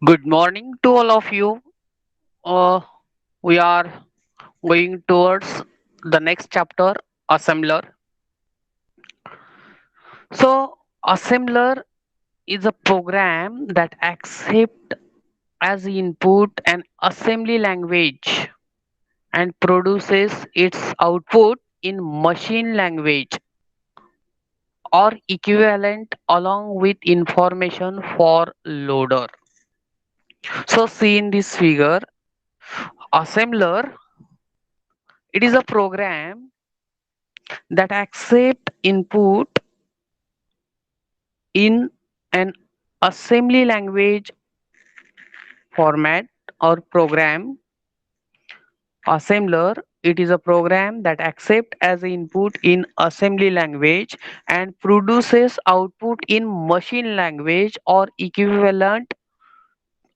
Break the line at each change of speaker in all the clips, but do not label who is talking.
Good morning to all of you. Uh, we are going towards the next chapter, assembler. So, assembler is a program that accepts as input an assembly language and produces its output in machine language or equivalent along with information for loader. So, see in this figure, assembler, it is a program that accept input in an assembly language format or program. Assembler, it is a program that accept as input in assembly language and produces output in machine language or equivalent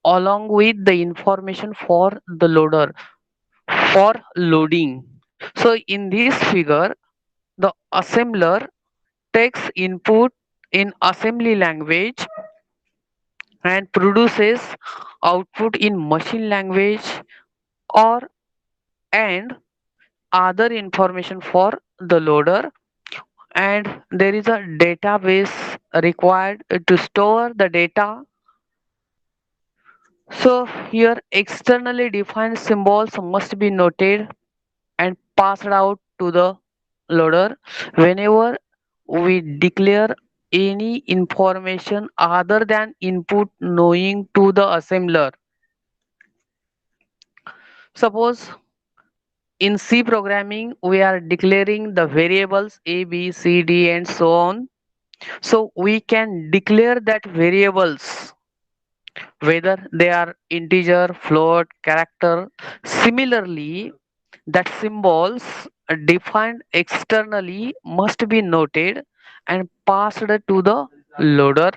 along with the information for the loader for loading. So in this figure, the assembler takes input in assembly language and produces output in machine language or and other information for the loader, and there is a database required to store the data. So here externally defined symbols must be noted and passed out to the loader whenever we declare any information other than input knowing to the assembler. Suppose in C programming, we are declaring the variables A, B, C, D, and so on. So we can declare that variables whether they are integer, float, character. Similarly, that symbols defined externally must be noted and passed to the loader.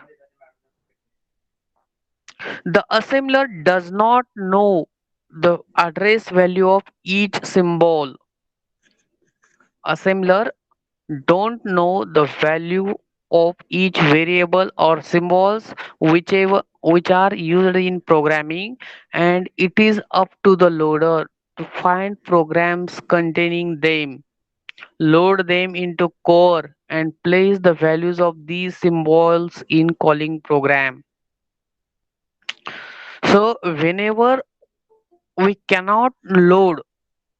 The assembler does not know the address value of each symbol. Assembler don't know the value of each variable or symbols which are used in programming, and it is up to the loader to find programs containing them, load them into core and place the values of these symbols in calling program. So whenever we cannot load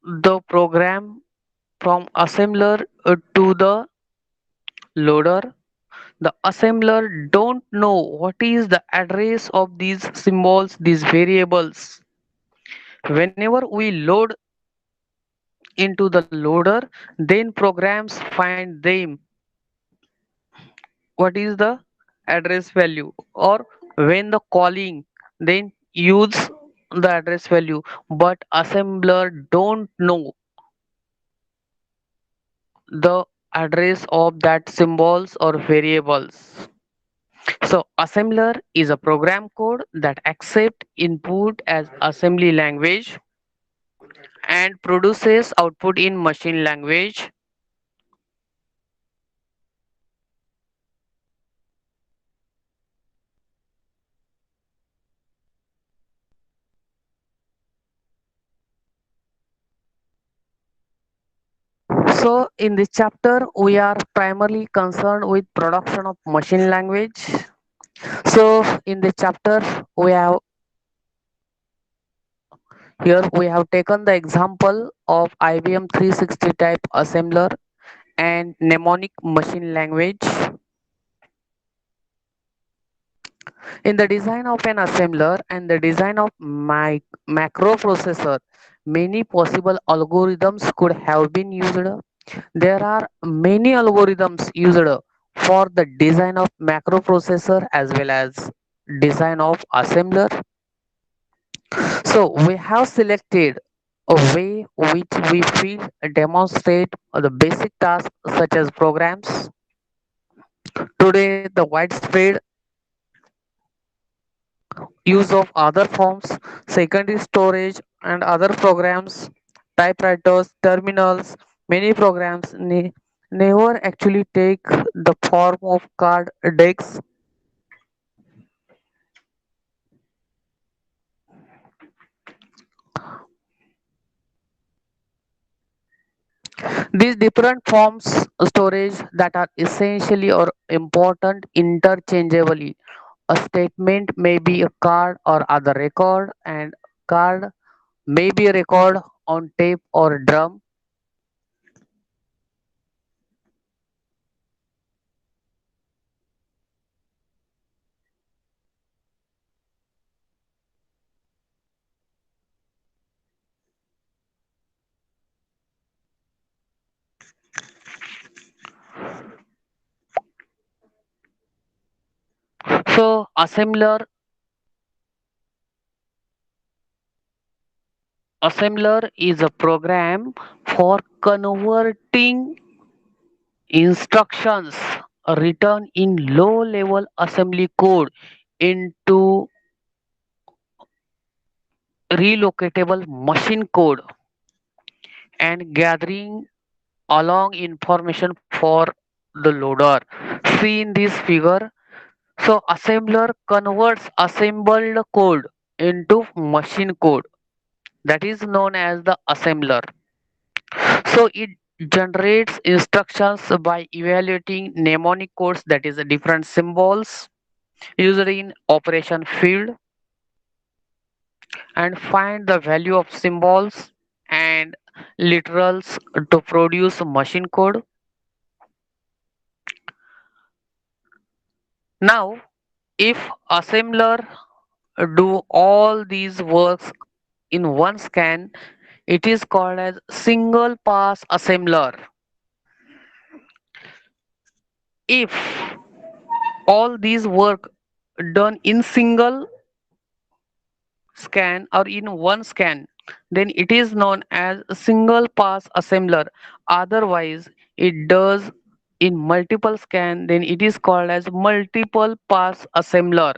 the program from assembler to the loader, the assembler don't know what is the address of these symbols, these variables. Whenever we load into the loader, then programs find them what is the address value, or when the calling then use the address value, but assembler don't know the address of that symbols or variables. So assembler is a program code that accepts input as assembly language and produces output in machine language. So in this chapter we are primarily concerned with production of machine language. So in this chapter we have here we have taken the example of IBM 360 type assembler and mnemonic machine language. In the design of an assembler and the design of my macroprocessor, many possible algorithms could have been used. There are many algorithms used for the design of macroprocessor as well as design of assembler. So we have selected a way which we feel demonstrate the basic tasks such as programs. Today, the widespread use of other forms, secondary storage, and other programs, typewriters, terminals, many programs never actually take the form of card decks. These different forms storage that are essentially or important interchangeably. A statement may be a card or other record, and card may be a record on tape or drum. So assembler is a program for converting instructions written in low level assembly code into relocatable machine code and gathering along information for the loader. See in this figure, so assembler converts assembled code into machine code, that is known as the assembler. So it generates instructions by evaluating mnemonic codes, that is different symbols used in operation field, and find the value of symbols and literals to produce machine code. Now, if assembler do all these works in one scan, it is called as single pass assembler. If all these work done in single scan or in one scan, then it is known as a single pass assembler. Otherwise, it does in multiple scan, then it is called as multiple pass assembler.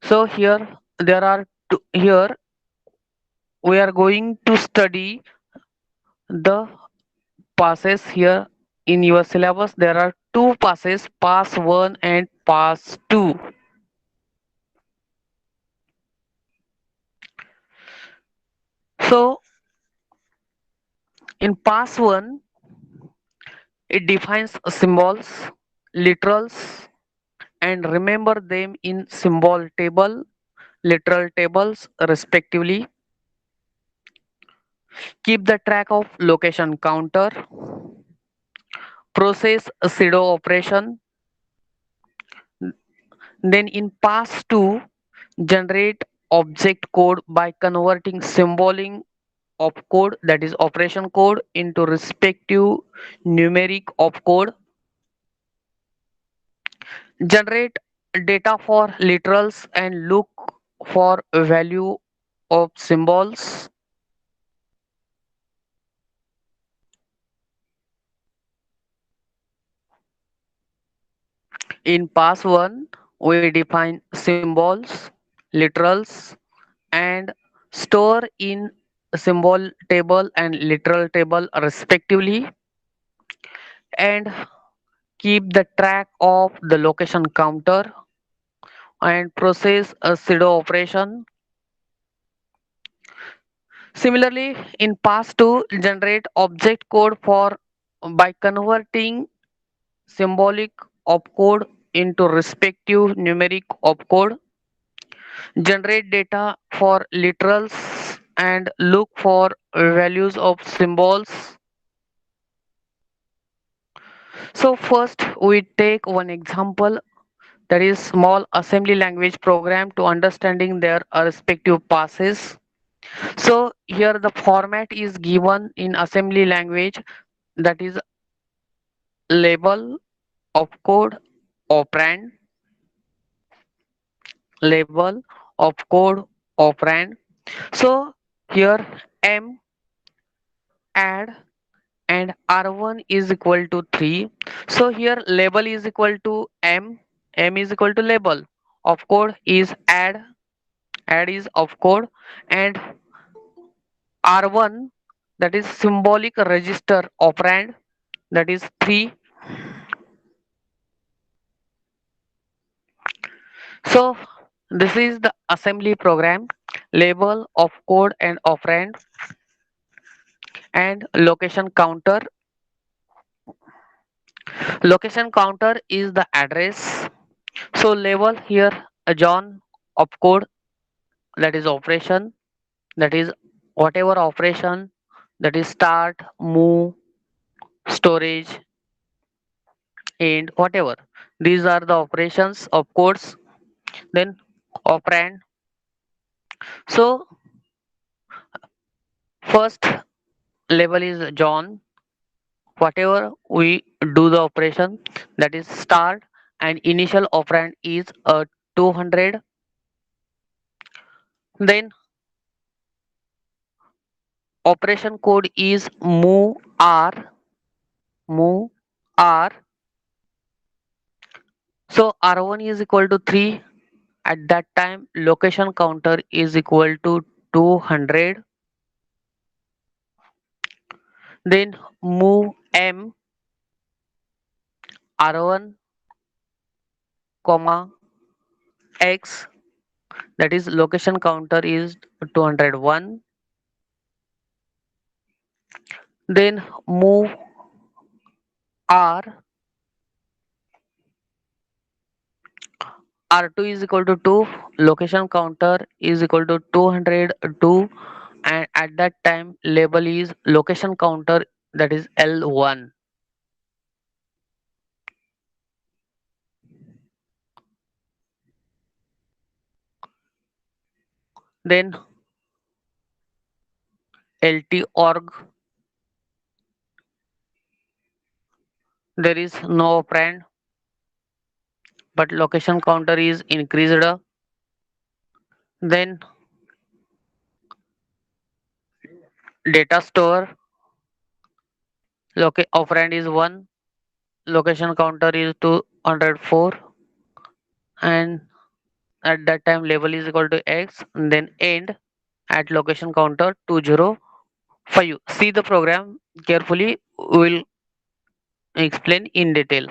So here we are going to study the passes here. In your syllabus there are two passes, pass 1 and pass 2. So in pass 1 it defines symbols, literals, and remember them in symbol table, literal tables respectively. Keep the track of location counter, process a pseudo operation. Then in pass 2 generate object code by converting symbolic opcode, that is operation code, into respective numeric opcode. Generate data for literals and look for value of symbols. In pass 1 we define symbols, literals, and store in symbol table and literal table respectively, and keep the track of the location counter and process a pseudo operation. Similarly, in pass 2 generate object code for by converting symbolic opcode into respective numeric opcode. Generate data for literals and look for values of symbols. So first we take one example, that is small assembly language program to understanding their respective passes. So here the format is given in assembly language, that is label, opcode, operand, label, opcode, operand. So here m, add, and r1 is equal to 3. So here label is equal to m is equal to label, opcode is add is opcode, and r1, that is symbolic register operand, that is 3. So this is the assembly program, label, opcode, and operand. And location counter is the address. So label here a John opcode, that is operation, that is whatever operation, that is start, move, storage, end, whatever. These are the operations of codes. Then operand. So first label is John. Whatever we do the operation, that is start, and initial operand is 200. Then operation code is move r. So r1 is equal to 3. At that time location counter is equal to 200. Then move m r1 comma x, that is location counter is 201. Then move r r2 is equal to 2, location counter is equal to 202, and at that time label is location counter, that is L1. Then lt org, there is no operand but location counter is increased. Then data store, operand is 1, location counter is 204, and at that time label is equal to x, and then end at location counter 205. See the program carefully, we will explain in detail.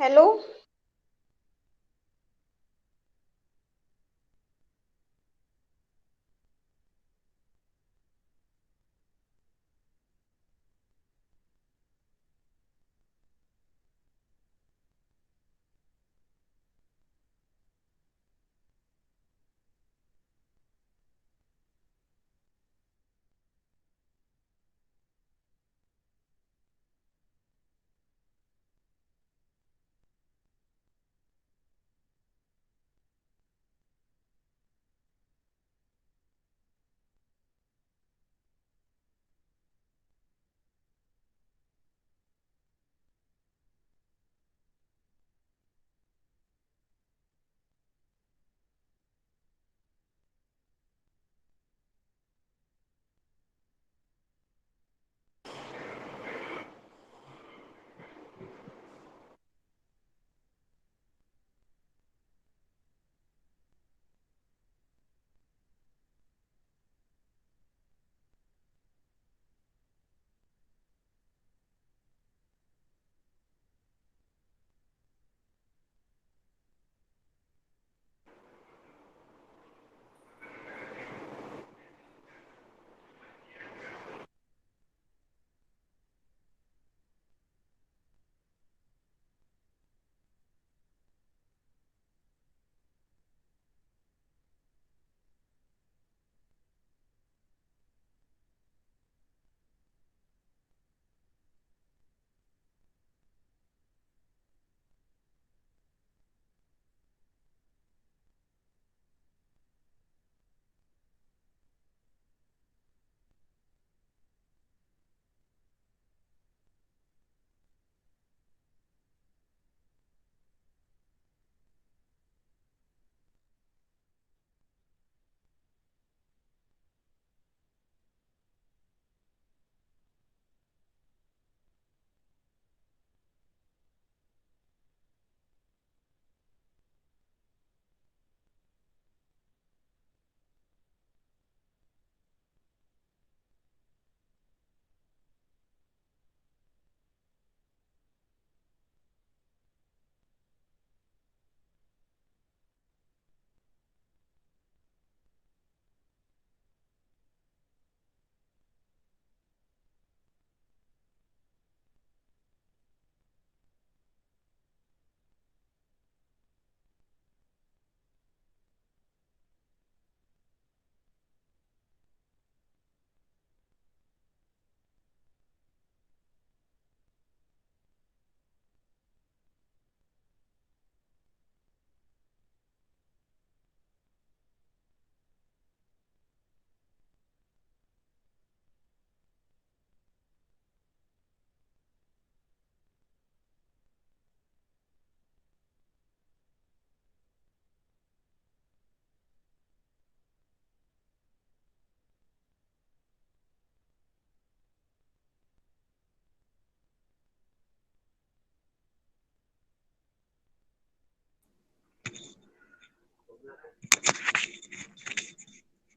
Hello.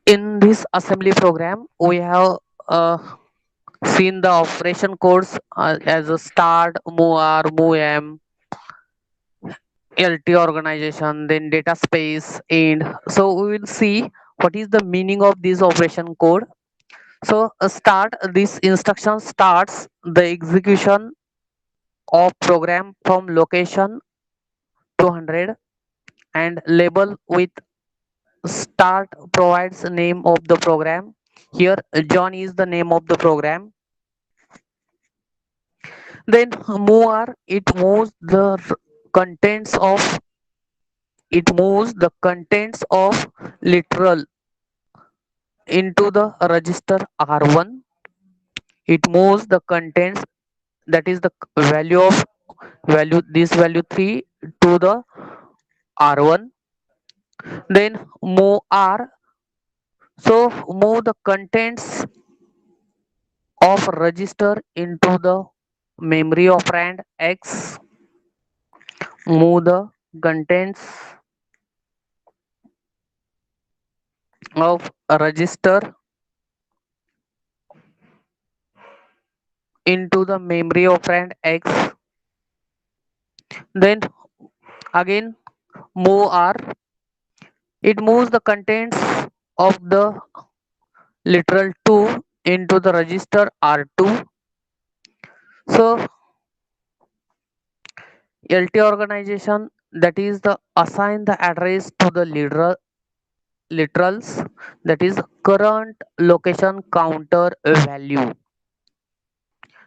In this assembly program, we have uh, seen the operation codes as a start, move, move, LT organization, then data space, and so we will see what is the meaning of this operation code. So start this instruction starts the execution of program from location 200 and label with start provides name of the program. Here John is the name of the program. Then move contents of moves the contents of literal into the register R1. It moves the contents, that is the value of value this value 3 to the R1. Then move R, so move the contents of register into the memory operand X. Move the contents of register into the memory operand X. Then again move R, it moves the contents of the literal 2 into the register R2. So LT organization, that is the assign the address to the literals, that is current location counter value.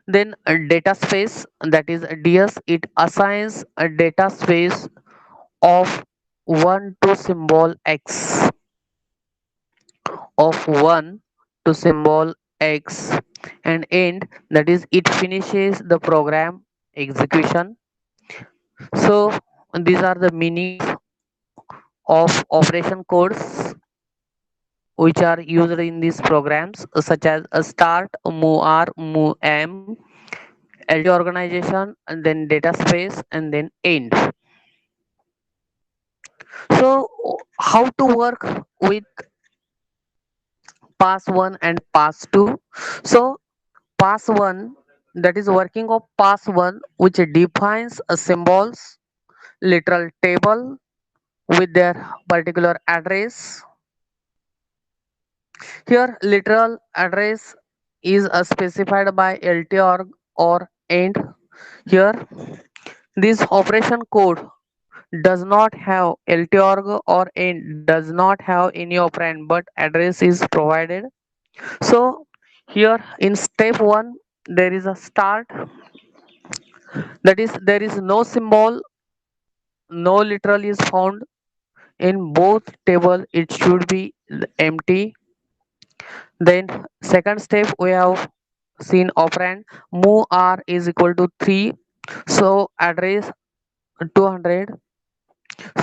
Then a data space, that is DS, it assigns a data space of 1 to symbol X, of 1 to symbol X, and end, that is it finishes the program execution. So these are the meanings of operation codes which are used in these programs, such as a start, move R, move M, LT organization, and then data space, and then end. So how to work with pass 1 and pass 2? So pass 1, that is working of pass 1, which defines a symbols literal table with their particular address. Here literal address is specified by LT or end. Here this operation code does not have LT or end, does not have any operand, but address is provided. So here in step 1 there is a start, that is there is no symbol, no literal is found in both table, it should be empty. Then second step we have seen operand, move R is equal to 3, so address 200.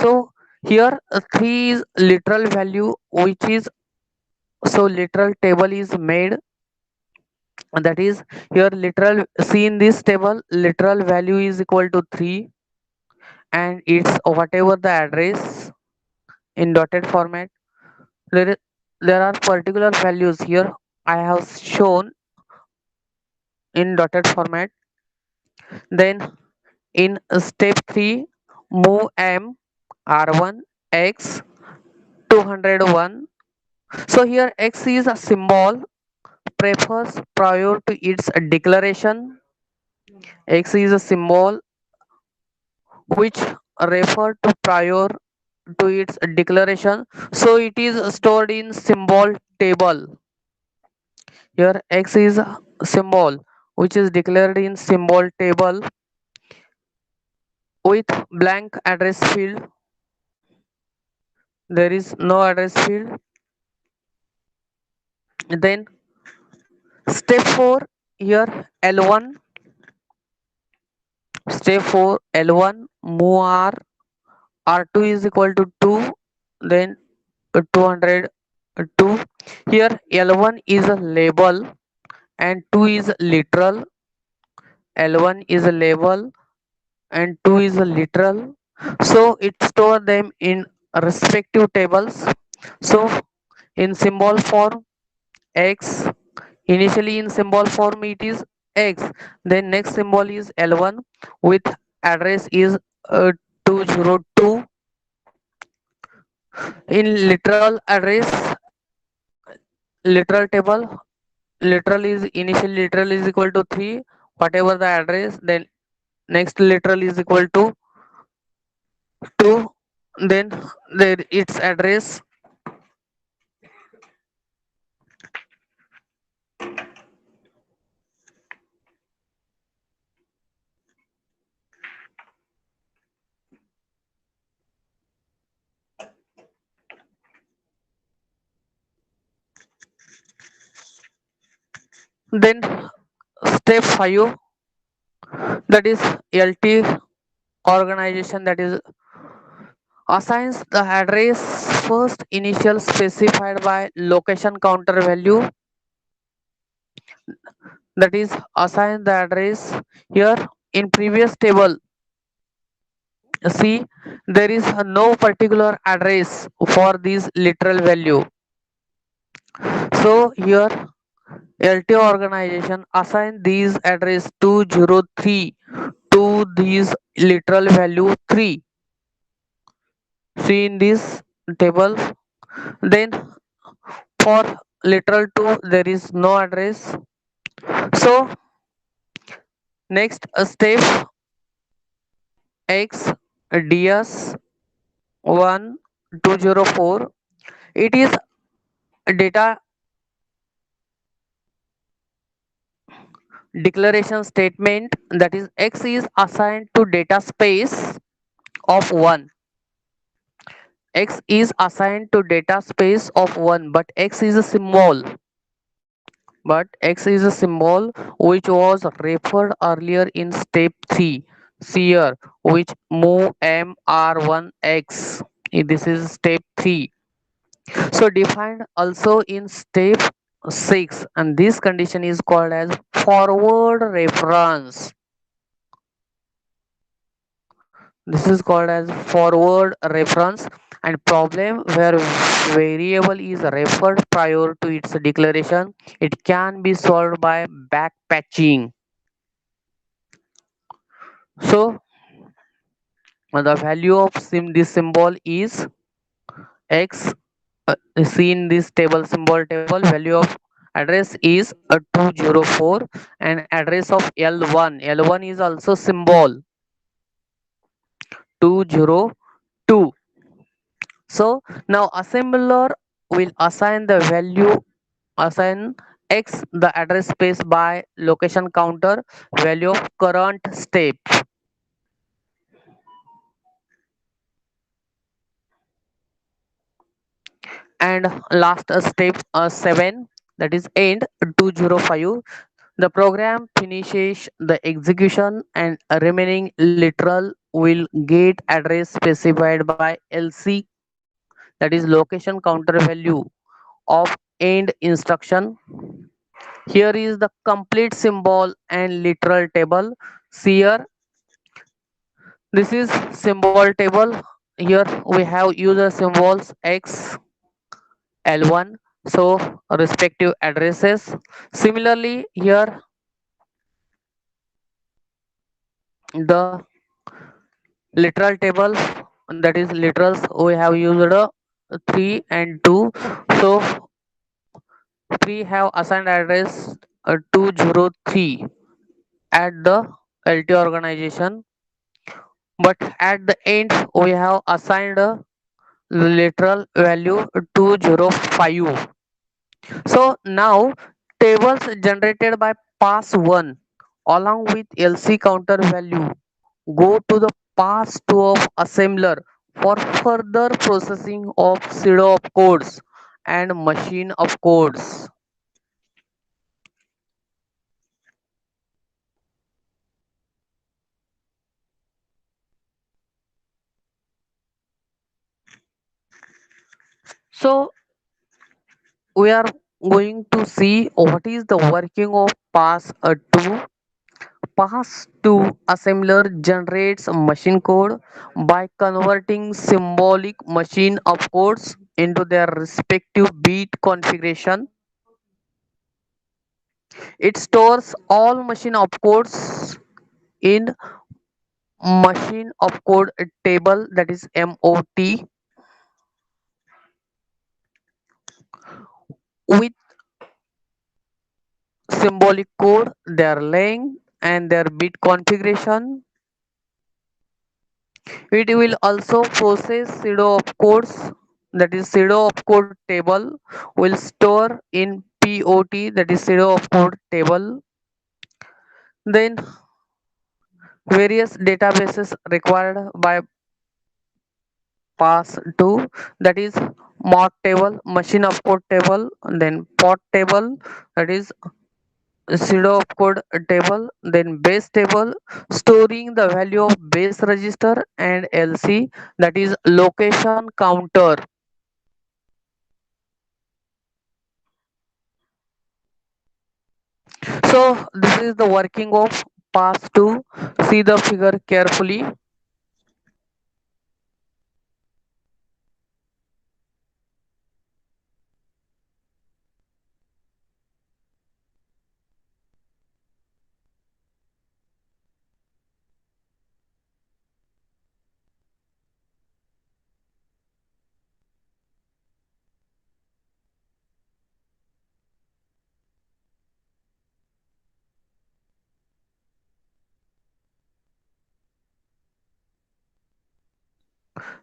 So here 3 is literal value, which is, so literal table is made, and that is here literal, see in this table literal value is equal to 3, and it's whatever the address in dotted format. There, there are particular values here I have shown in dotted format. Then in step 3, move M R1 X 201. So here X is a symbol prefers prior to its declaration. X is a symbol which refer to prior to its declaration. So it is stored in symbol table. Here X is a symbol which is declared in symbol table with blank address field. There is no address field. Then step 4, here L1, step 4 L1 move R, R2 is equal to 2, then 202. Here L1 is a label and 2 is literal. L1 is a label and 2 is a literal. So it store them in respective tables. So in symbol form X, initially in symbol form it is X, then next symbol is L1 with address is 202. In literal address, literal table, literal is initial literal is equal to 3, whatever the address, then next literal is equal to 2, then there its address. Then step 5, that is LT organization, that is assigns the address first initial specified by location counter value, that is assign the address. Here in previous table, see there is no particular address for this literal value. So here LT organization assign these address 203 to this literal value 3. See in this table. Then for literal 2 there is no address. So next step, x ds 1204, it is data declaration statement, that is x is assigned to data space of 1. X is assigned to data space of 1, but x is a symbol. But x is a symbol which was referred earlier in step 3. See here, which move mr1x. This is step 3. So defined also in step 6, and this condition is called as forward reference. This is called as forward reference, and problem where variable is referred prior to its declaration, it can be solved by backpatching. So the value of this symbol is x. See in this table, symbol table, value of address is 204, and address of L1. L1 is also symbol 202. So now assembler will assign x the address space by location counter value of current step. And last step 7, that is end 205. The program finishes the execution, and a remaining literal will get address specified by LC, that is location counter value of end instruction. Here is the complete symbol and literal table. See here, this is symbol table. Here we have user symbols x L1, so respective addresses. Similarly here the literal table, that is literals, we have used 3 and 2. So 3 have assigned address 203 at the LT organization, but at the end we have assigned a literal value 205. So now tables generated by pass 1 along with LC counter value go to the pass 2 of assembler for further processing of pseudo of codes and machine of codes. So we are going to see what is the working of pass 2. Pass 2 assembler generates machine code by converting symbolic machine of codes into their respective bit configuration. It stores all machine opcodes in machine opcode table, that is MOT, with symbolic code, their length and their bit configuration. It will also process pseudo opcodes, that is pseudo opcode table will store in POT, that is pseudo opcode table. Then various databases required by pass 2, that is mod table, machine opcode table, then pot table, that is pseudo opcode table, then base table storing the value of base register, and LC, that is location counter. So this is the working of pass 2. See the figure carefully.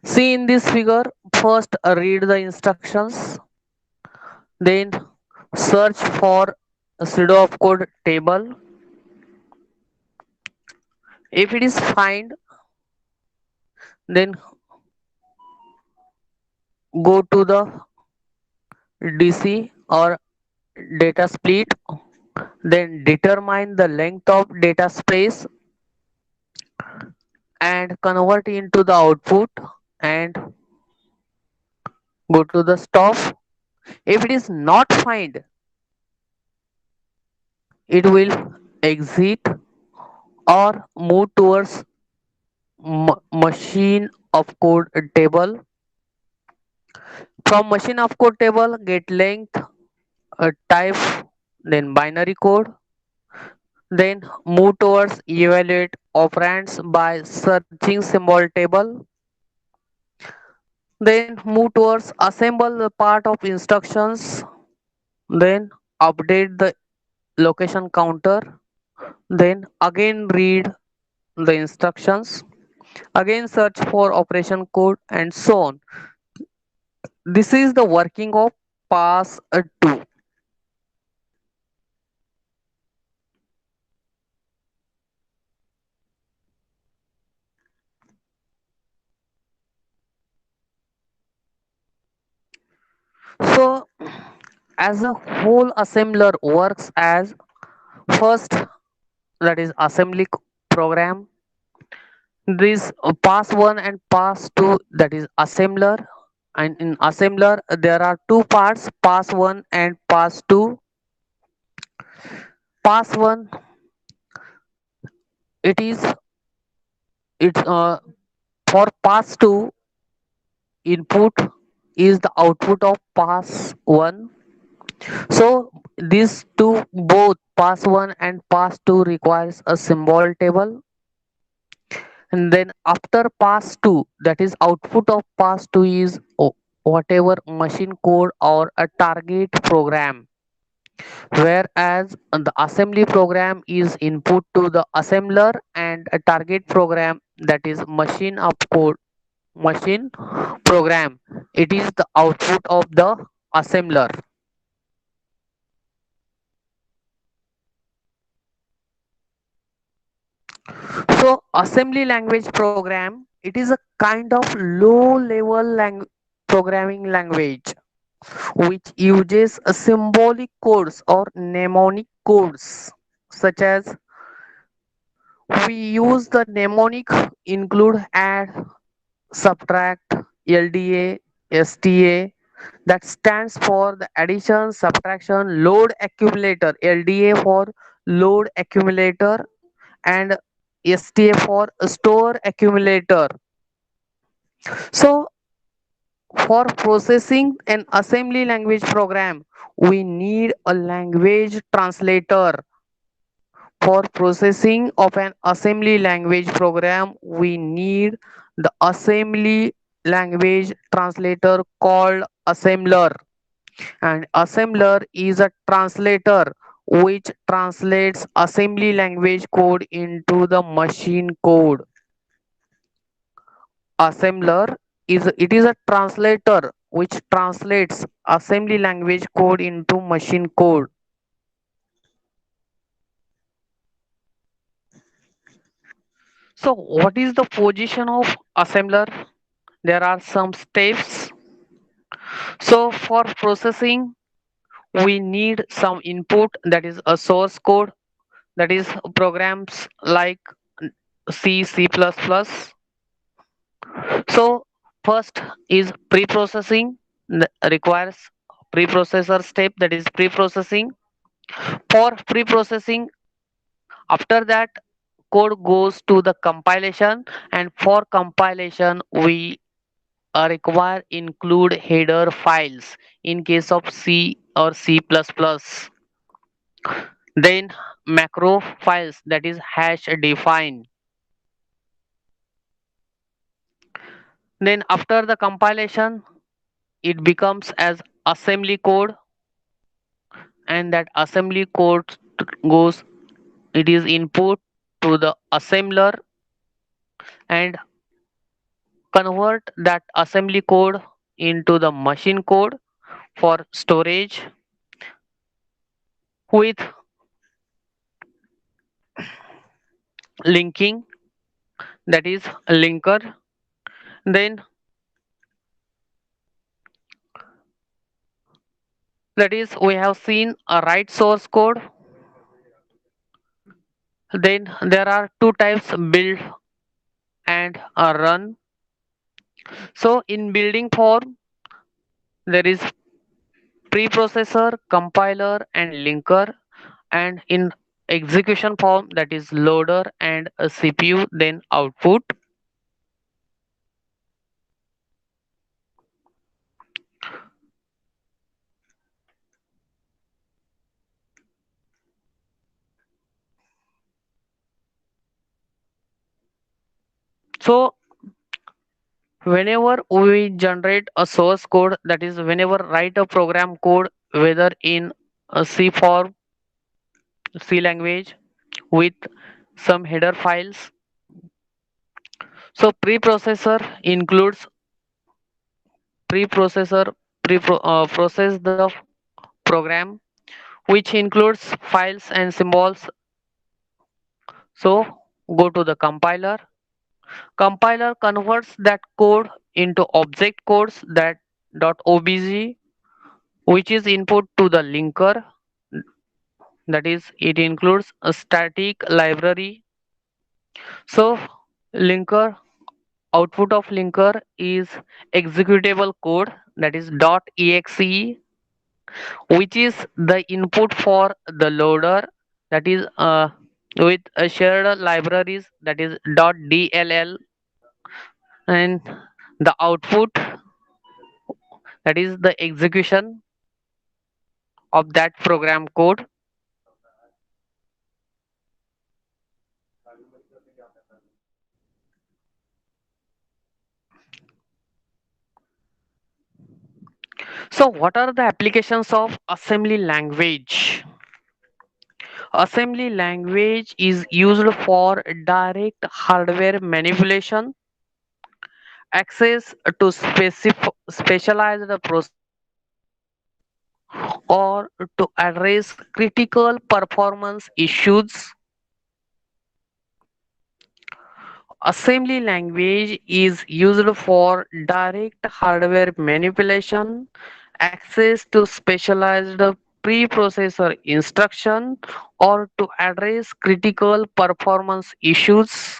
See in this figure, first read the instructions, then search for a pseudo opcode table. If it is find, then go to the DC or data split, then determine the length of data space and convert into the output and go to the stop. If it is not find, it will exit or move towards machine of code table. From machine of code table, get length, type, then binary code, then move towards evaluate operands by searching symbol table, then move towards assemble the part of instructions, then update the location counter, then again read the instructions, again search for operation code and so on. This is the working of pass 2. So as a whole assembler works as first, that is assembly program. This pass 1 and pass 2, that is assembler, and in assembler there are two parts, pass 1 and pass 2. Pass 1, it is it's for pass 2, input is the output of pass 1. So these two, both pass 1 and pass 2, requires a symbol table. And then after pass 2, that is output of pass 2 is whatever machine code or a target program, whereas the assembly program is input to the assembler and a target program, that is machine of code machine program, it is the output of the assembler. So assembly language program, it is a kind of low level programming language which uses a symbolic codes or mnemonic codes, such as we use the mnemonic include, add, subtract, LDA, STA, that stands for the addition, subtraction, load accumulator, LDA for load accumulator and STA for store accumulator. So for processing an assembly language program, we need a language translator. For processing of an assembly language program, we need the assembly language translator called assembler. And assembler is a translator which translates assembly language code into the machine code. Assembler is a translator which translates assembly language code into machine code. So what is the position of assembler? There are some steps. So for processing, we need some input, that is a source code, that is programs like C, C++. So first is pre-processing, requires preprocessor step, that is pre-processing. For pre-processing, after that code goes to the compilation, and for compilation we require include header files in case of C or C++. Then macro files, that is hash define. Then after the compilation, it becomes as assembly code, and that assembly code goes, it is input to the assembler, and convert that assembly code into the machine code for storage with linking, that is linker. Then that is we have seen a write source code. Then there are two types, build and a run. So in building form there is preprocessor, compiler and linker, and in execution form that is loader and a CPU then output. So whenever we generate a source code, that is whenever write a program code, whether in a C form, C language with some header files. So preprocessor includes preprocessor process the program, which includes files and symbols. So go to the compiler. Compiler converts that code into object codes that .obj, which is input to the linker. That is, it includes a static library. So linker, output of linker is executable code, that is .exe, which is the input for the loader, that is with shared libraries, that is .dll, and the output, that is the execution of that program code. So what are the applications of assembly language? Assembly language is used for direct hardware manipulation, access to specialized processors, or to address critical performance issues. Assembly language is used for direct hardware manipulation, access to specialized preprocessor instruction, or to address critical performance issues.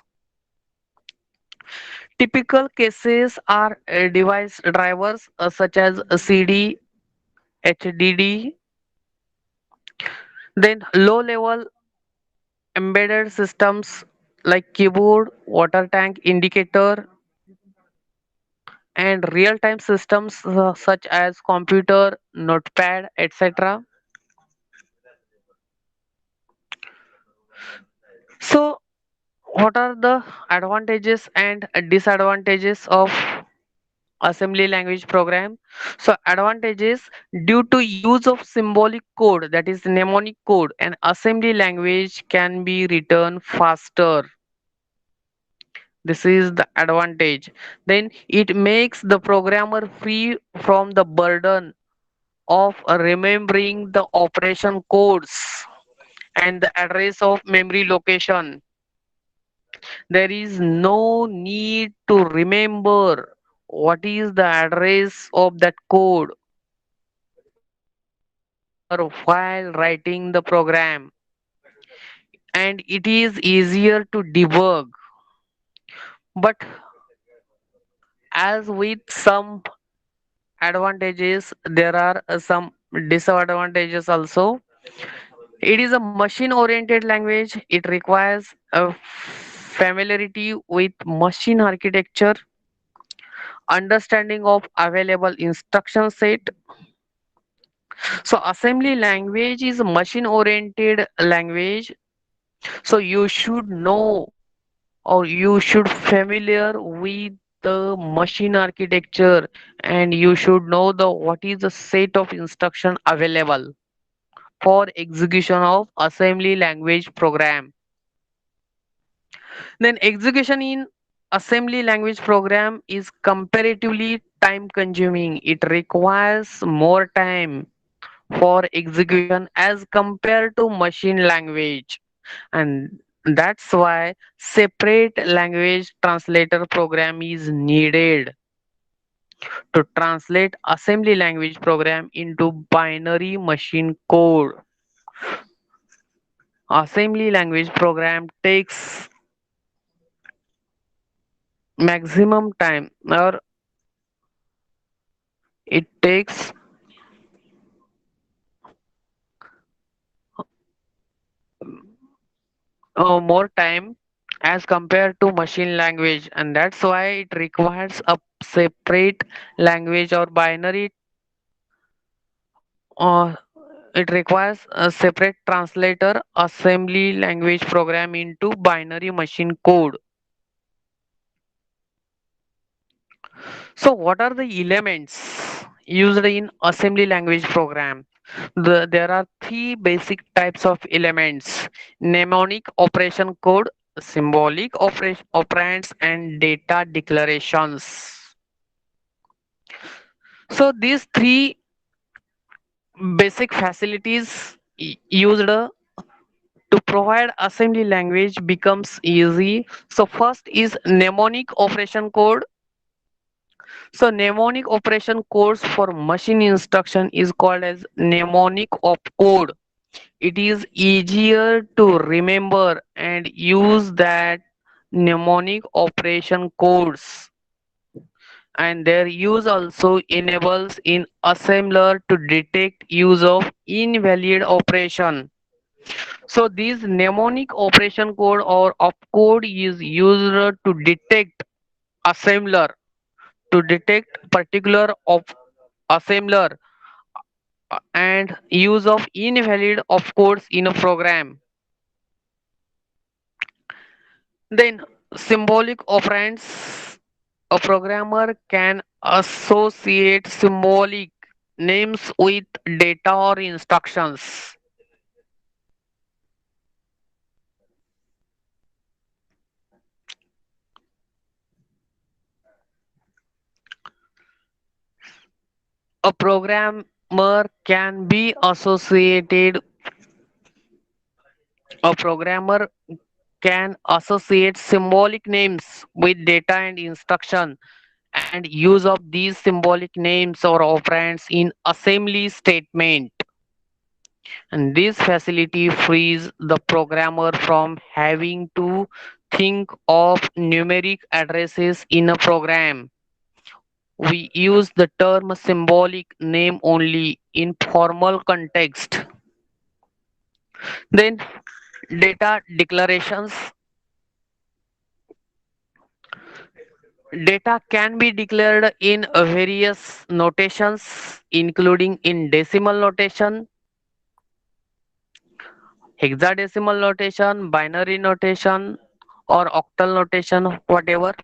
Typical cases are device drivers such as CD, HDD, then low level embedded systems like keyboard, water tank indicator, and real time systems such as computer, notepad, etc. So, what are the advantages and disadvantages of assembly language program? So advantages: due to use of symbolic code, that is mnemonic code, an assembly language can be written faster. This is the advantage. Then it makes the programmer free from the burden of remembering the operation codes and the address of memory location. There is no need to remember what is the address of that code while writing the program, and it is easier to debug. But as with some advantages, there are some disadvantages also. It is a machine oriented language. It requires a familiarity with machine architecture, understanding of available instruction set. So assembly language is a machine oriented language, so you should know, or you should familiar with the machine architecture, and you should know the what is the set of instruction available for execution of assembly language program. Then execution in Assembly language program is comparatively time consuming. It requires more time for execution as compared to machine language, and that's why separate language translator program is needed to translate assembly language program into binary machine code. Assembly language program takes maximum time, or it takes more time as compared to machine language, and that's why it requires a separate language or binary, uh, it requires a separate translator assembly language program into binary machine code. So what are the elements used in assembly language program? There are three basic types of elements: mnemonic operation code, symbolic operation operands, and data declarations. So these three basic facilities used to provide assembly language becomes easy. So first is mnemonic operation code. So mnemonic operation codes for machine instruction is called as mnemonic opcode. It is easier to remember and use that mnemonic operation codes, and their use also enables in assembler to detect use of invalid operation. So this mnemonic operation code or opcode is used to detect assembler, to detect particular of assembler and use of invalid opcodes in a program. Then symbolic operands. A programmer can associate symbolic names with data or instructions. A programmer can be associated a programmer can associate symbolic names with data and instruction, and use of these symbolic names or operands in assembly statement. And this facility frees the programmer from having to think of numeric addresses in a program. We use the term symbolic name only in formal context. Then data declarations. Data can be declared in various notations, including in decimal notation, hexadecimal notation, binary notation, or octal notation, whatever.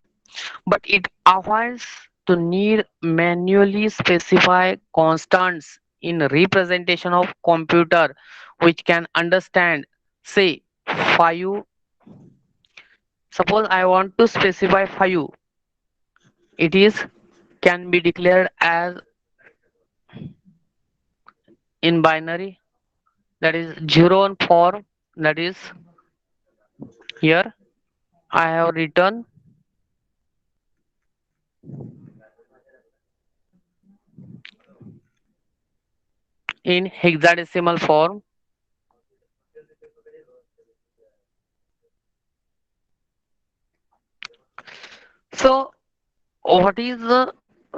But it avoids to need manually specify constants in representation of computer which can understand, say, 5. Suppose I want to specify 5. It is can be declared as in binary, that is 0 and 4, that is here I have written in hexadecimal form. So what is the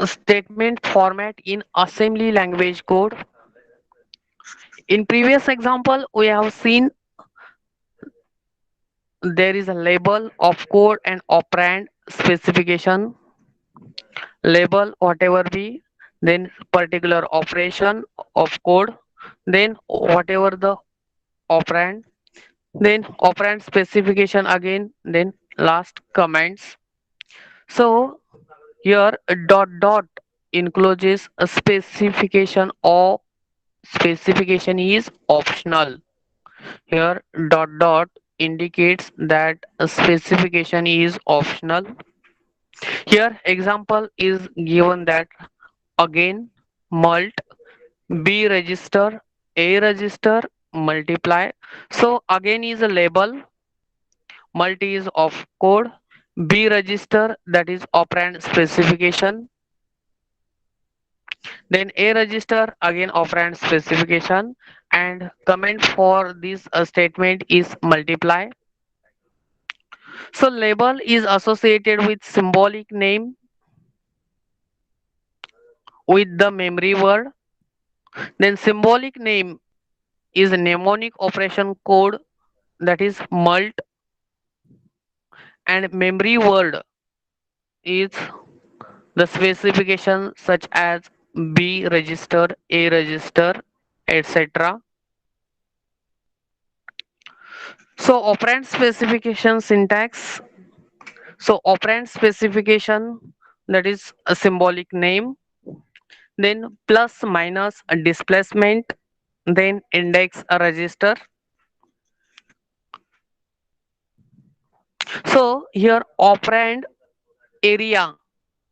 statement format in assembly language code? In previous example we have seen there is a label of code and operand specification, label whatever be, then particular operation of code, then whatever the operand, then operand specification again, then last comments. So here dot dot encloses a specification, or specification is optional. Here dot dot indicates that a specification is optional. Here example is given that again mult B register A register multiply. So again is a label, multi is of code, B register that is operand specification, then A register again operand specification, and comment for this statement is multiply. So label is associated with symbolic name with the memory word. Then symbolic name is mnemonic operation code that is mult, and memory word is the specification such as B register, A register, etc. So operand specification syntax. So operand specification that is a symbolic name, then plus minus a displacement, then index a register. So here operand area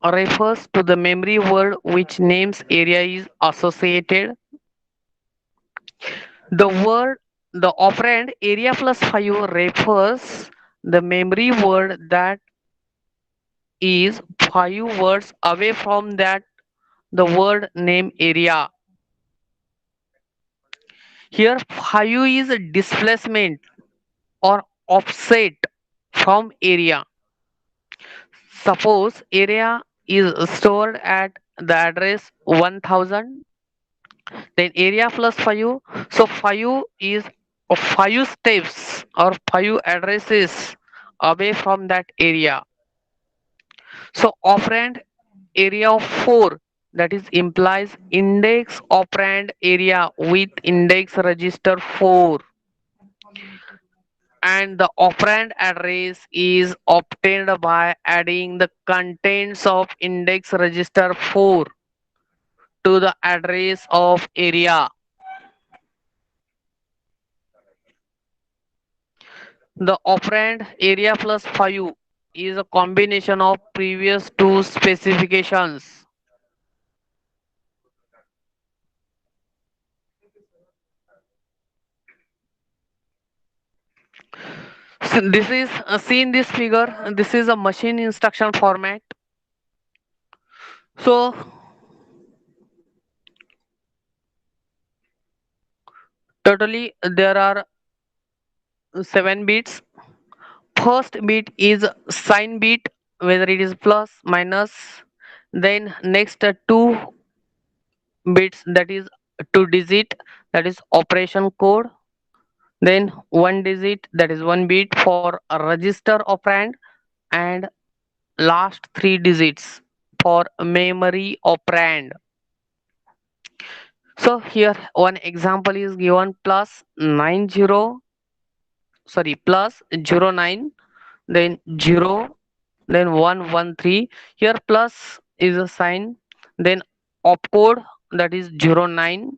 refers to the memory word which names area is associated. The word the operand area plus 5 refers the memory word that is 5 words away from that the word name area. Here 5 is a displacement or offset from area. Suppose area is stored at the address 1000, then area plus 5. So 5 is 5 steps or 5 addresses away from that area. So operand area of 4, that is implies index operand area with index register 4, and the operand address is obtained by adding the contents of index register 4 to the address of area. The operand area plus 5 is a combination of previous two specifications. So this is see in this figure. This is a machine instruction format. So totally there are 7 bits. First bit is sign bit, whether it is plus minus. Then next two bits, that is 2 digit, that is operation code. Then 1 digit, that is 1 bit for a register operand, and last 3 digits for memory operand. So here one example is given plus 90, sorry, plus 09, then 0, then 113. Here plus is a sign, then opcode that is 09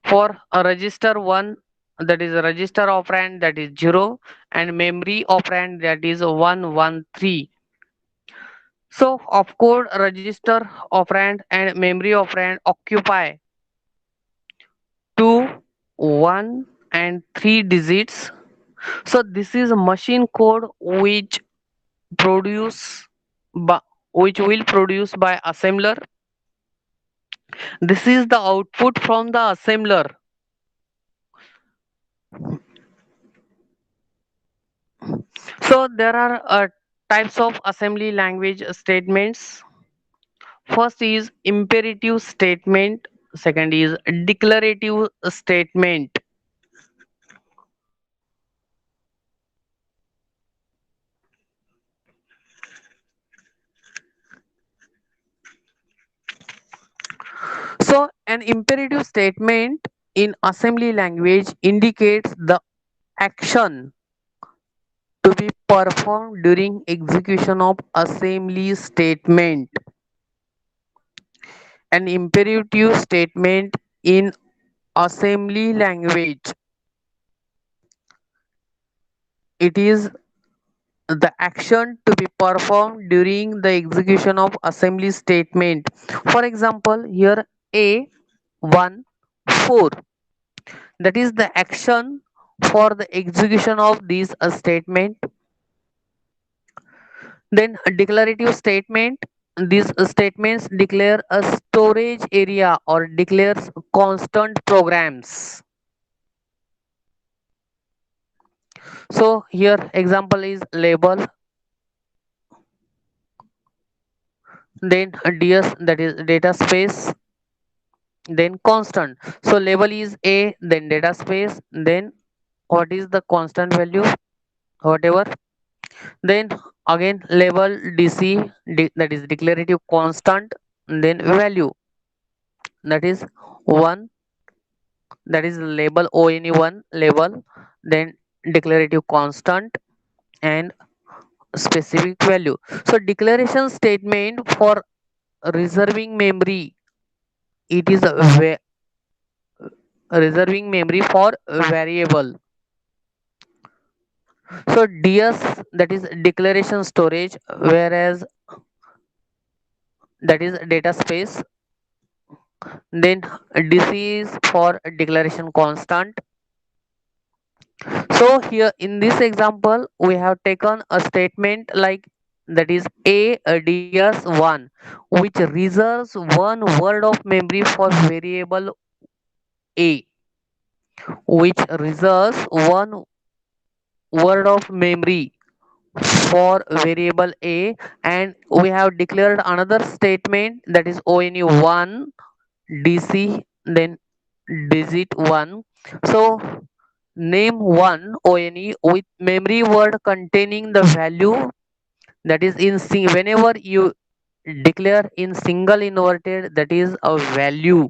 for a register 1, that is a register operand that is 0, and memory operand that is 113. So opcode, register operand, and memory operand occupy 2, 1, and 3 digits. So this is machine code produce by, which will produce by assembler. This is the output from the assembler. So there are types of assembly language statements. First is imperative statement, second is declarative statement. So an imperative statement in assembly language indicates the action to be performed during execution of assembly statement. An imperative statement in assembly language, it is the action to be performed during the execution of assembly statement. For example, here A14, that is the action for the execution of this statement. Then a declarative statement. These statements declare a storage area or declares constant programs. So here example is label, then ds, that is data space, then constant. So label is a, then data space, then what is the constant value, whatever, then again label dc, that is declarative constant, then value, that is 1, that is label one label, then declarative constant and specific value. So declaration statement for reserving memory, it is a reserving memory for variable. So ds, that is declaration storage, whereas that is data space, then dc is for declaration constant. So here in this example we have taken a statement like, that is a ds1, which reserves one word of memory for variable a, which reserves one word of memory for variable a, and we have declared another statement, that is one dc, then digit 1. So name one one with memory word containing the value, that is in whenever you declare in single inverted, that is a value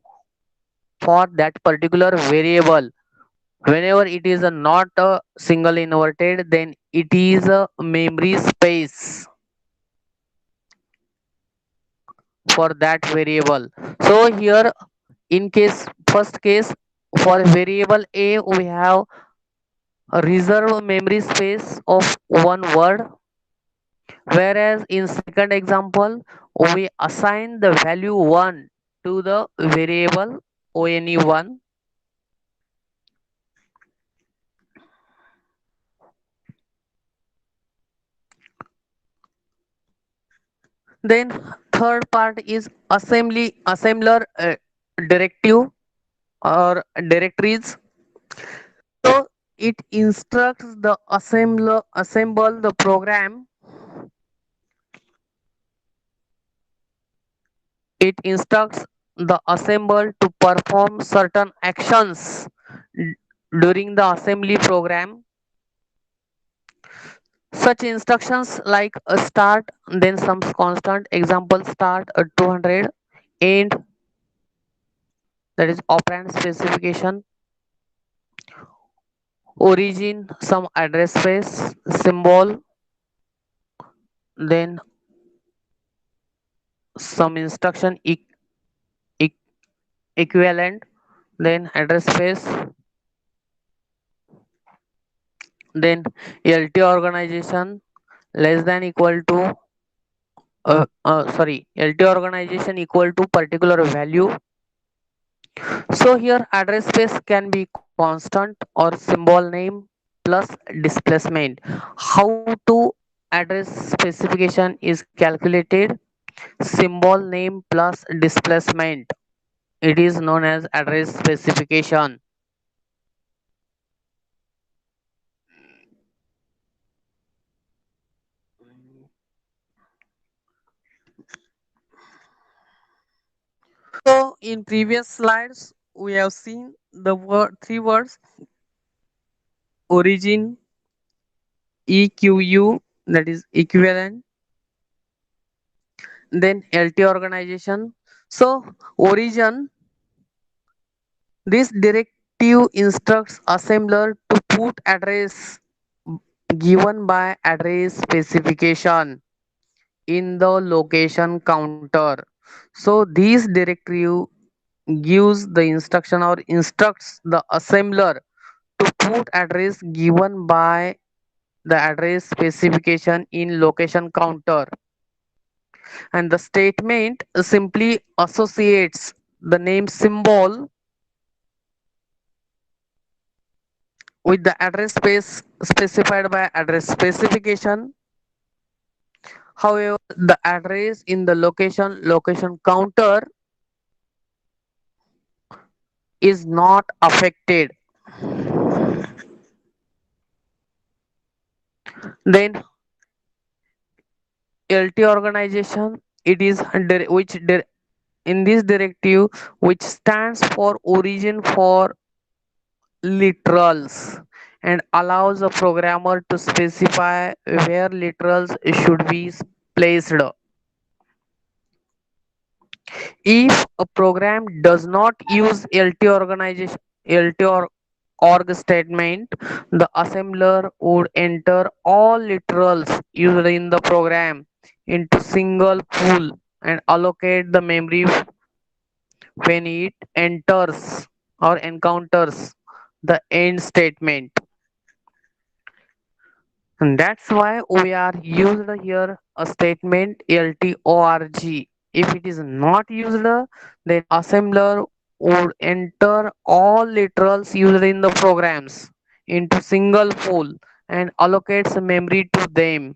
for that particular variable. Whenever it is a not a single inverted, then it is a memory space for that variable. So here in case first case, for variable a we have a reserve memory space of one word, whereas in second example we assign the value 1 to the variable one. Then third part is assembler directive or directories. So it instructs the assembler assemble the program. It instructs the assembler to perform certain actions during the assembly program. Such instructions like a start, then some constant, example start 200, end, that is operand specification, origin some address space symbol, then some instruction e- equivalent, then address space, then lt organization less than equal to sorry, lt organization equal to particular value. So here address space can be constant or symbol name plus displacement. How to address specification is calculated, symbol name plus displacement. It is known as address specification. So in previous slides we have seen the three words origin, EQU, that is equivalent, then LT organization. So origin, this directive instructs assembler to put address given by address specification in the location counter. So this directive gives the instruction or instructs the assembler to put address given by the address specification in location counter, and the statement simply associates the name symbol with the address space specified by address specification. However, the address in the location counter is not affected. Then LT organization, it is in this directive, which stands for origin for literals, and allows a programmer to specify where literals should be placed. If a program does not use LT or org statement, the assembler would enter all literals used in the program into single pool and allocate the memory when it enters or encounters the end statement. And that's why we are used here a statement LTORG. If it is not used, then assembler would enter all literals used in the programs into single pool and allocates memory to them.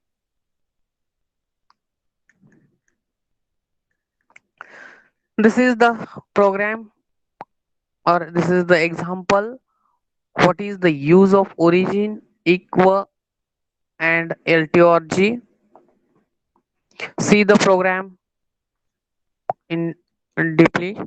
This is the program, or this is the example. What is the use of origin, equa, and LTORG? See the program in deeply.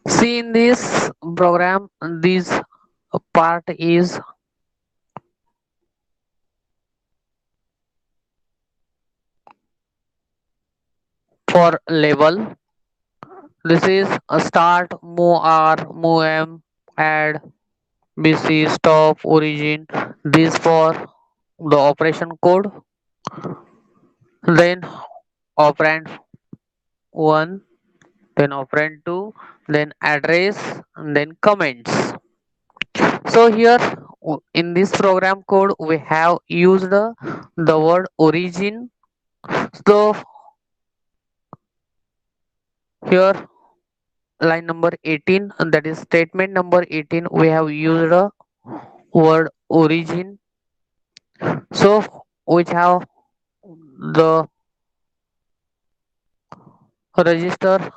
See in this program, this part is for label. This is a start, move R, move M, add, BC, stop, origin. This for the operation code. Then operand 1, then operand 2, then address, and then comments. So here in this program code we have used the word origin. So here line number 18, and that is statement number 18, we have used a word origin. So which have the register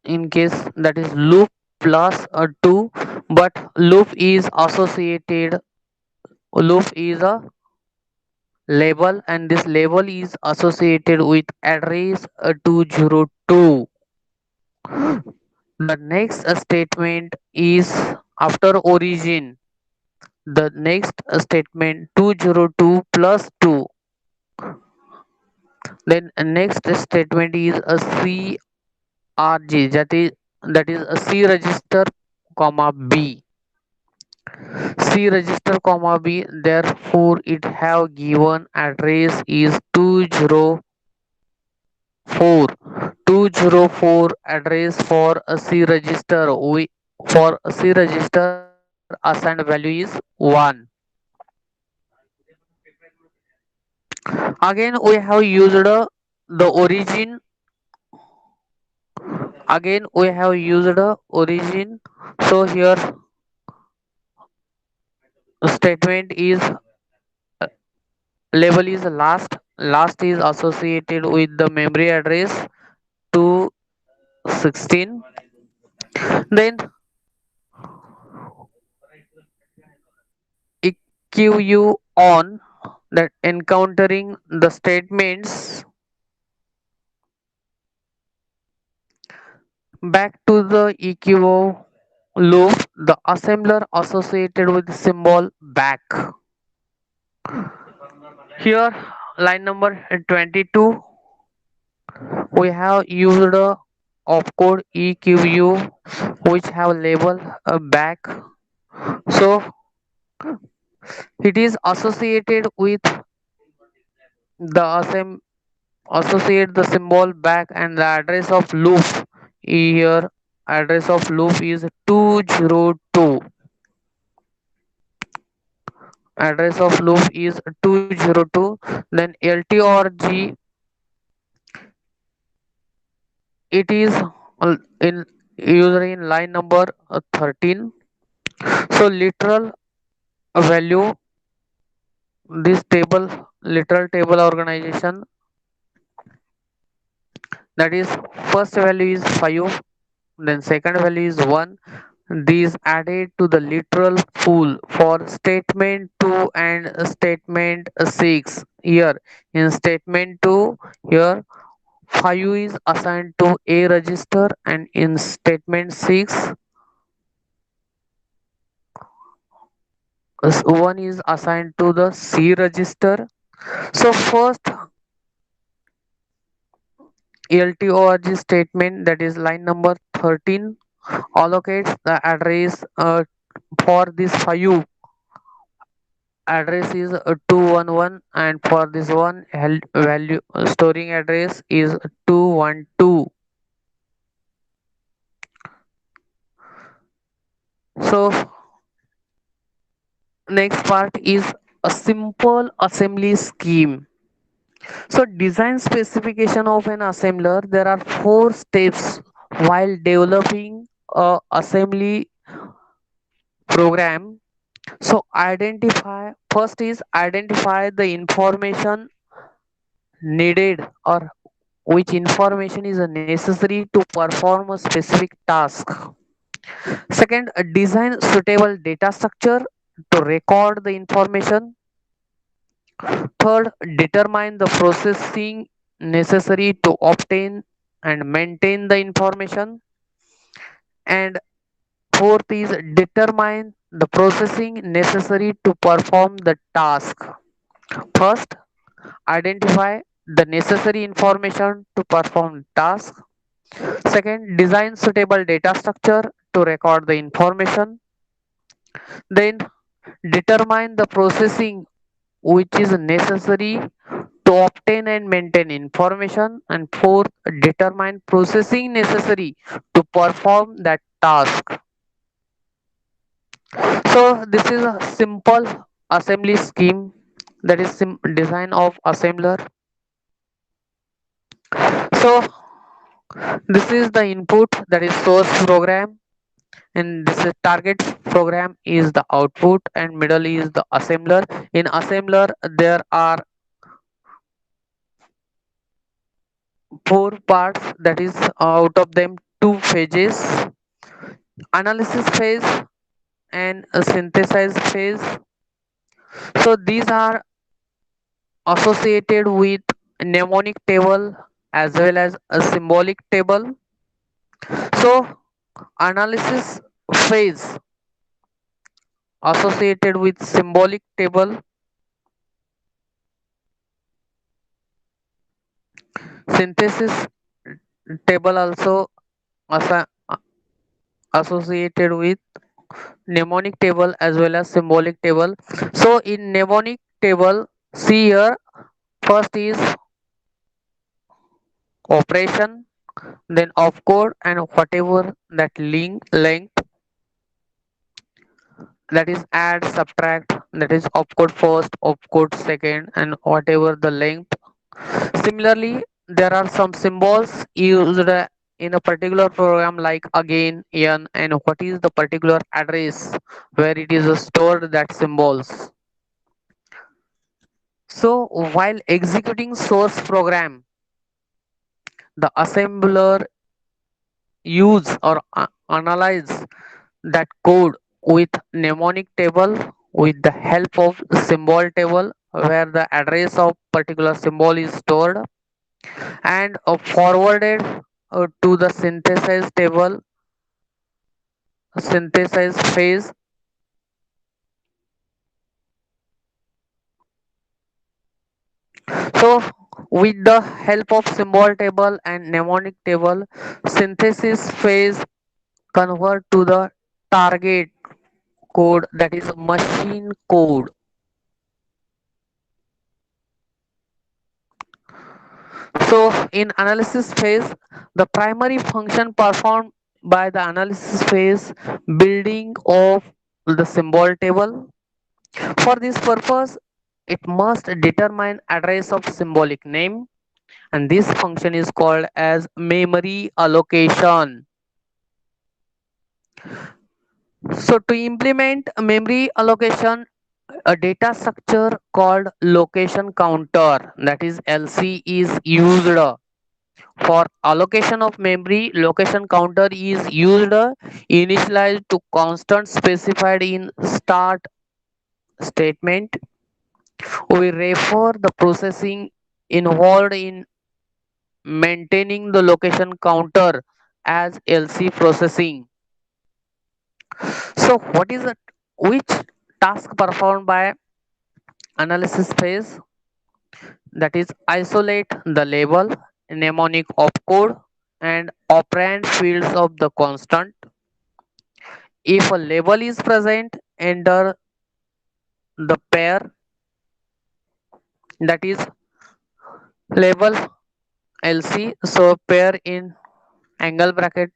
in case that is loop plus a 2, but loop is a label, and this label is associated with address 202. The next statement is after origin. The next statement 202 plus 2. Then next statement is a CRG, that is a C register comma B. C register comma B, therefore it have given address is 204 address for a C register. For a C register assigned value is 1. Again we have used the origin. Again we have used origin. So here statement is label is last is associated with the memory address 216. Then EQ on, that encountering the statements back to the EQ loop, the assembler associated with the symbol back. Here line number 22, we have used a opcode EQU which have label back. So it is associated with the associate the symbol back, and the address of loop here, address of loop is 202. Address of loop is 202. Then LTRG, it is in user in line number 13. So literal value, this table, literal table organization, that is first value is 5, then second value is 1. These added to the literal pool for statement 2 and statement 6. Here in statement 2, here 5 is assigned to A register, and in statement 6 1 is assigned to the C register. So first LTORG statement, that is line number 13, allocates the address for this 5 address is 211, and for this one held value storing address is 212. So next part is a simple assembly scheme. So design specification of an assembler, there are 4 steps while developing a assembly program. So identify, first is identify the information needed, or which information is necessary to perform a specific task. Second, design suitable data structure to record the information. Third, determine the processing necessary to obtain and maintain the information. And fourth is determine the processing necessary to perform the task. First, identify the necessary information to perform task. Second, design suitable data structure to record the information. Then determine the processing which is necessary to obtain and maintain information. And fourth, determine processing necessary to perform that task. So this is a simple assembly scheme, that is design of assembler. So this is the input, that is source program, and this is target program is the output, and middle is the assembler. In assembler there are 4 parts, that is out of them 2 phases: analysis phase and a synthesis phase. So these are associated with mnemonic table as well as a symbolic table. So analysis phase associated with symbolic table, synthesis table also assa- associated with mnemonic table as well as symbolic table. So in mnemonic table, see here, first is operation, then opcode and whatever that link length, that is add, subtract, that is opcode first, opcode second, and whatever the length. Similarly, there are some symbols used in a particular program like again, n, and what is the particular address where it is stored that symbols. So while executing source program, the assembler use or analyze that code with mnemonic table with the help of symbol table where the address of particular symbol is stored and forwarded to the synthesis table, synthesis phase. So with the help of symbol table and mnemonic table, synthesis phase convert to the target code, that is machine code. So in analysis phase, the primary function performed by the analysis phase building of the symbol table. For this purpose, it must determine address of symbolic name, and this function is called as memory allocation. So to implement memory allocation, a data structure called location counter, that is LC, is used. For allocation of memory, location counter is used initialized to constant specified in start statement. We refer the processing involved in maintaining the location counter as LC processing. So what is it? Which task performed by analysis phase? That is isolate the label, mnemonic opcode, and operand fields of the constant. If a label is present, enter the pair, that is label LC. So pair in angle bracket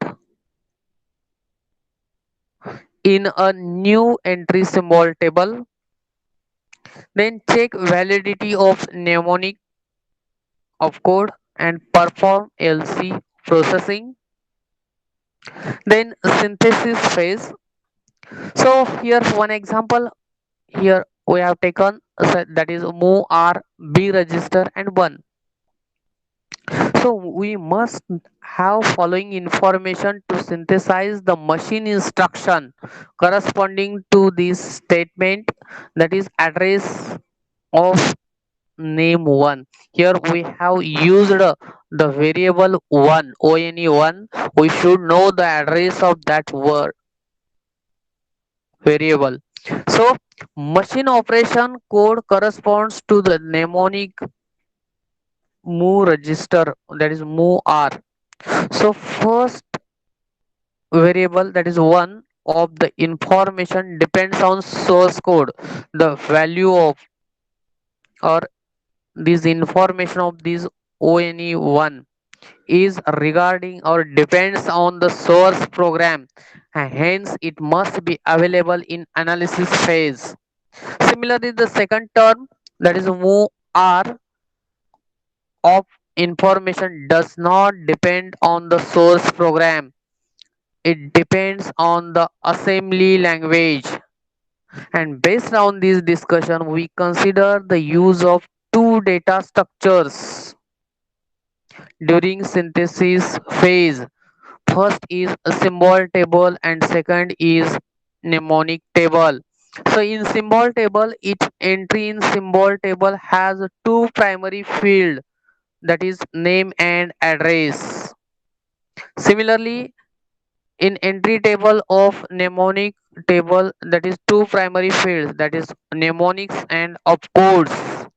in a new entry symbol table. Then check validity of mnemonic opcode and perform LC processing. Then synthesis phase. So here one example, here we have taken that is move R, B register and 1. So we must have following information to synthesize the machine instruction corresponding to this statement, that is address of name 1. Here we have used the variable 1, one. We should know the address of that word variable. So machine operation code corresponds to the mnemonic move register, that is move R. So first variable, that is 1 of the information, depends on source code. The value of or this information of this one is regarding or depends on the source program, and hence it must be available in analysis phase. Similarly, the second term, that is move R of information, does not depend on the source program. It depends on the assembly language. And based on this discussion, we consider the use of two data structures during synthesis phase. First is a symbol table and second is mnemonic table. So in symbol table, each entry in symbol table has two primary field, that is name and address. Similarly, in entry table of mnemonic table, that is two primary fields, that is mnemonics and opcodes.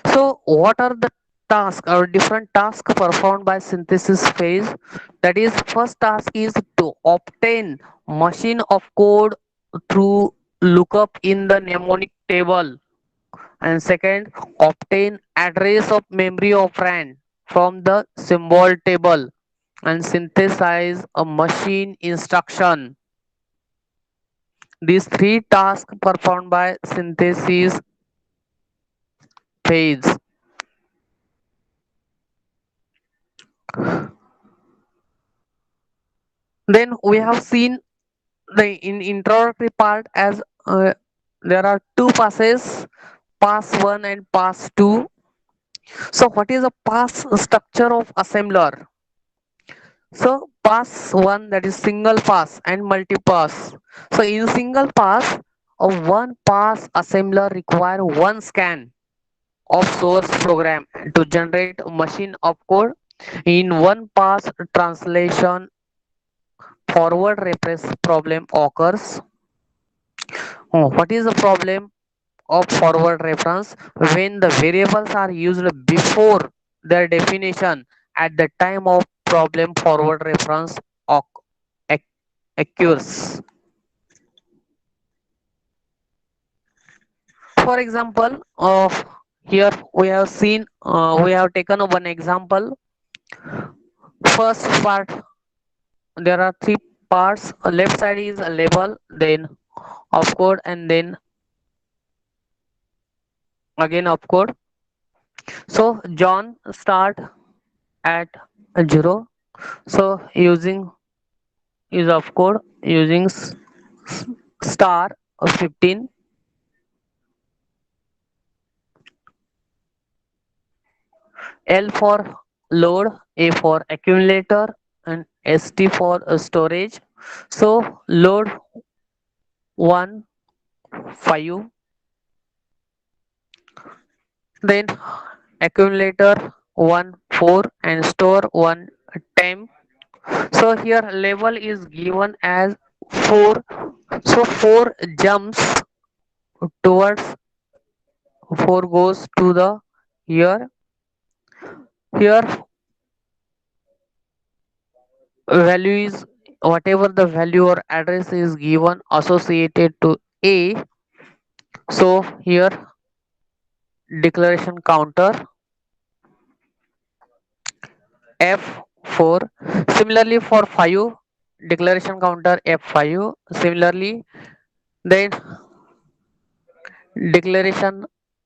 So what are the tasks or different tasks performed by synthesis phase? That is, first task is to obtain machine of code through lookup in the mnemonic table, and second, obtain address of memory operand from the symbol table and synthesize a machine instruction. These three tasks performed by synthesis phase. Then we have seen the in introductory part as there are two passes, pass 1 and pass 2. So what is a pass structure of assembler? So pass 1, that is single pass and multi pass. So in single pass, a one pass assembler require one scan of source program to generate a machine opcode. In one pass translation, forward reference problem occurs. What is the problem of forward reference? When the variables are used before their definition at the time of problem, forward reference oc- occurs. For example, here we have taken one example. First part, there are three parts. Left side is a label, then opcode, and then again opcode. So John start at 0. So using is opcode using star 15. L for load, A for accumulator, and ST for storage. So load 1 5, then accumulator 1 4, and store 1 10. So here level is given as 4. So 4 jumps towards, 4 goes to the here. Here value is whatever the value or address is given associated to A. So here declaration counter F4. Similarly for 5, declaration counter F5. Similarly, then declaration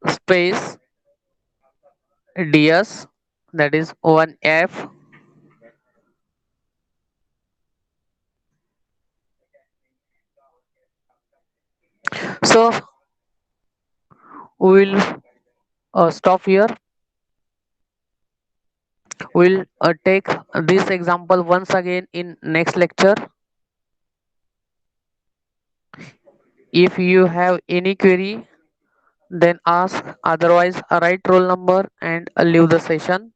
space DS, that is 1F. So we will stop here. We'll take this example once again in next lecture. If you have any query, then ask, otherwise write roll number and leave the session.